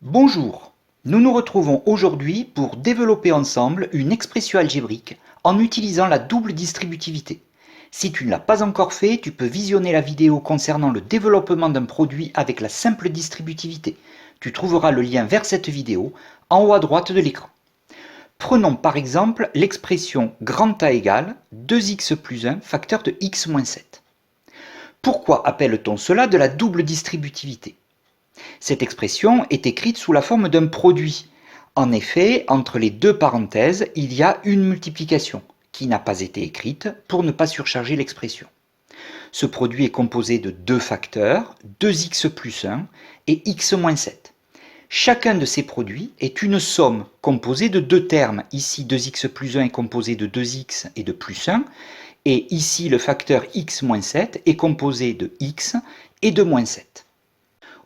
Bonjour, nous nous retrouvons aujourd'hui pour développer ensemble une expression algébrique en utilisant la double distributivité. Si tu ne l'as pas encore fait, tu peux visionner la vidéo concernant le développement d'un produit avec la simple distributivité. Tu trouveras le lien vers cette vidéo en haut à droite de l'écran. Prenons par exemple l'expression grand A égale 2x plus 1 facteur de x moins 7. Pourquoi appelle-t-on cela de la double distributivité ? Cette expression est écrite sous la forme d'un produit. En effet, entre les deux parenthèses, il y a une multiplication qui n'a pas été écrite pour ne pas surcharger l'expression. Ce produit est composé de deux facteurs, 2x plus 1 et x moins 7. Chacun de ces produits est une somme composée de deux termes. Ici, 2x plus 1 est composé de 2x et de plus 1. Et ici, le facteur x moins 7 est composé de x et de moins 7.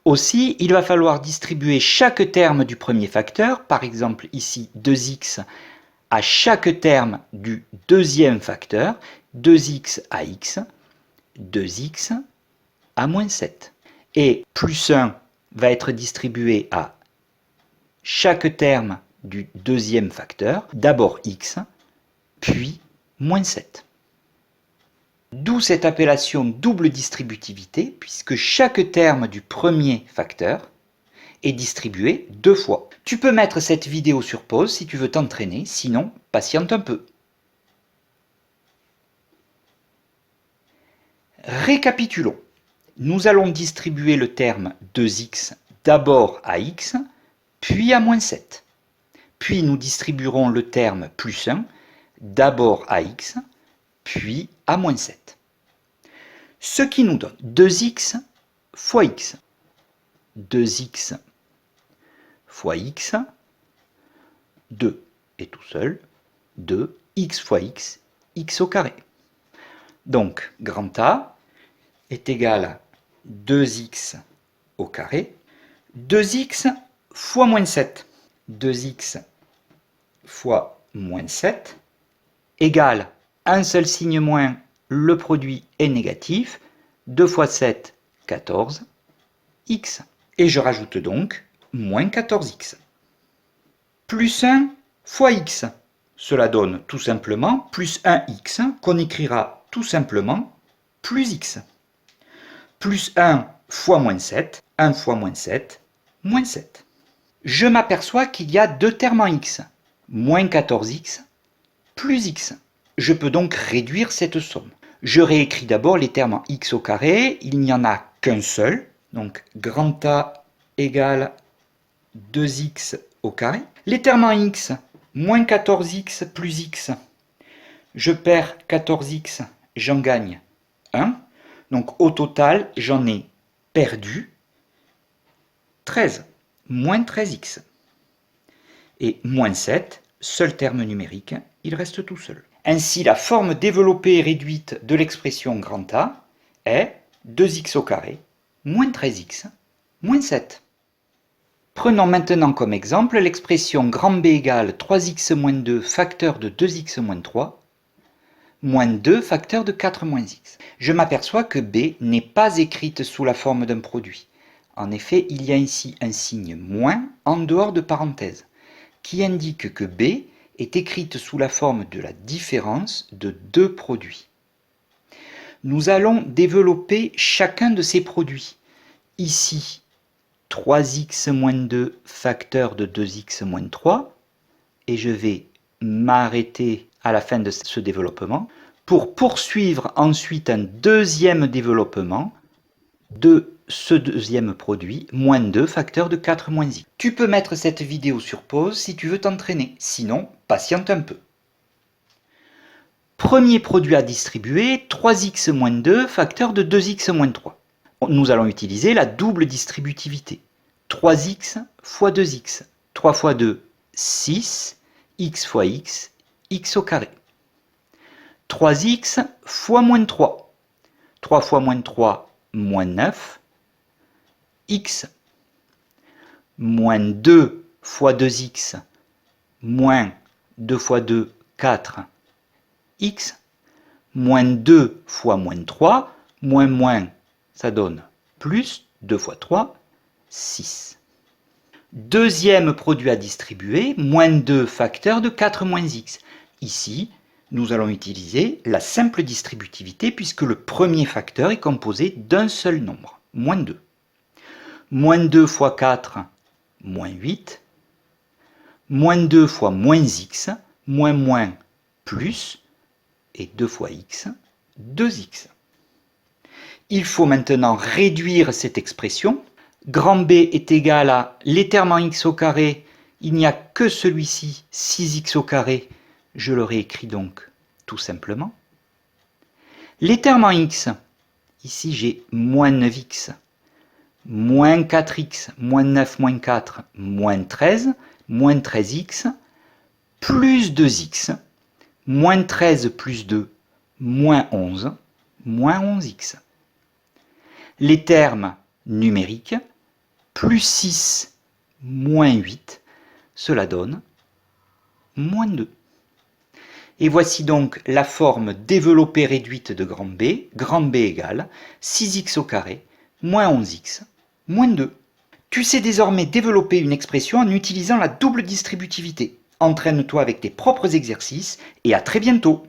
Aussi, il va falloir distribuer chaque terme du premier facteur, par exemple ici 2x, à chaque terme du deuxième facteur, 2x à x, 2x à moins 7. Et plus 1 va être distribué à chaque terme du deuxième facteur, d'abord x, puis moins 7. D'où cette appellation double distributivité, puisque chaque terme du premier facteur est distribué deux fois. Tu peux mettre cette vidéo sur pause si tu veux t'entraîner, sinon patiente un peu. Récapitulons. Nous allons distribuer le terme 2x d'abord à x, puis à moins 7. Puis nous distribuerons le terme plus 1 d'abord à x, puis à moins 7. Ce qui nous donne 2x fois x. 2x fois x, 2 est tout seul, 2, x fois x, x au carré. Donc, grand A est égal à 2x au carré, 2x fois moins 7. 2x fois moins 7 égale un seul signe moins, le produit est négatif, 2 fois 7, 14, x. Et je rajoute donc moins 14x. Plus 1 fois x. Cela donne tout simplement plus 1x qu'on écrira tout simplement plus x. Plus 1 fois moins 7, 1 fois moins 7, moins 7. Je m'aperçois qu'il y a deux termes en x, moins 14x plus x. Je peux donc réduire cette somme. Je réécris d'abord les termes en x au carré, il n'y en a qu'un seul, donc grand A égale 2x au carré. Les termes en x, moins 14x plus x, je perds 14x, j'en gagne 1. Donc au total, j'en ai perdu 13, moins 13x. Et moins 7, seul terme numérique, il reste tout seul. Ainsi, la forme développée et réduite de l'expression grand A est 2x au carré moins 13x moins 7. Prenons maintenant comme exemple l'expression grand B égale 3x moins 2 facteur de 2x moins 3 moins 2 facteur de 4 moins x. Je m'aperçois que B n'est pas écrite sous la forme d'un produit. En effet, il y a ici un signe moins en dehors de parenthèse qui indique que B est écrite sous la forme de la différence de deux produits. Nous allons développer chacun de ces produits. Ici, 3x moins 2 facteur de 2x moins 3, et je vais m'arrêter à la fin de ce développement pour poursuivre ensuite un deuxième développement de ce deuxième produit, moins 2 facteur de 4 moins x. Tu peux mettre cette vidéo sur pause si tu veux t'entraîner, sinon patiente un peu. Premier produit à distribuer, 3x moins 2 facteur de 2x moins 3. Nous allons utiliser la double distributivité. 3x fois 2x. 3 fois 2, 6, x fois x, x au carré. 3x fois moins 3. 3 fois moins 3, moins 9, x. Moins 2 fois 2x, moins 2 fois 2, 4, x. Moins 2 fois moins 3, moins, ça donne plus, 2 fois 3, 6. Deuxième produit à distribuer, moins 2 facteur de 4 moins x. Ici, nous allons utiliser la simple distributivité puisque le premier facteur est composé d'un seul nombre, moins 2. Moins 2 fois 4, moins 8. Moins 2 fois moins x, moins moins plus, et 2 fois x, 2x. Il faut maintenant réduire cette expression. Grand B est égal à les termes en x au carré, il n'y a que celui-ci, 6x au carré, je le réécris donc tout simplement. Les termes en x, ici j'ai moins 9x, moins 4x, moins 9, moins 4, moins 13, moins 13x, plus 2x, moins 13 plus 2, moins 11, moins 11x. Les termes numériques, plus 6, moins 8, cela donne moins 2. Et voici donc la forme développée réduite de grand B égale 6x au carré, moins 11x, moins 2. Tu sais désormais développer une expression en utilisant la double distributivité. Entraîne-toi avec tes propres exercices et à très bientôt.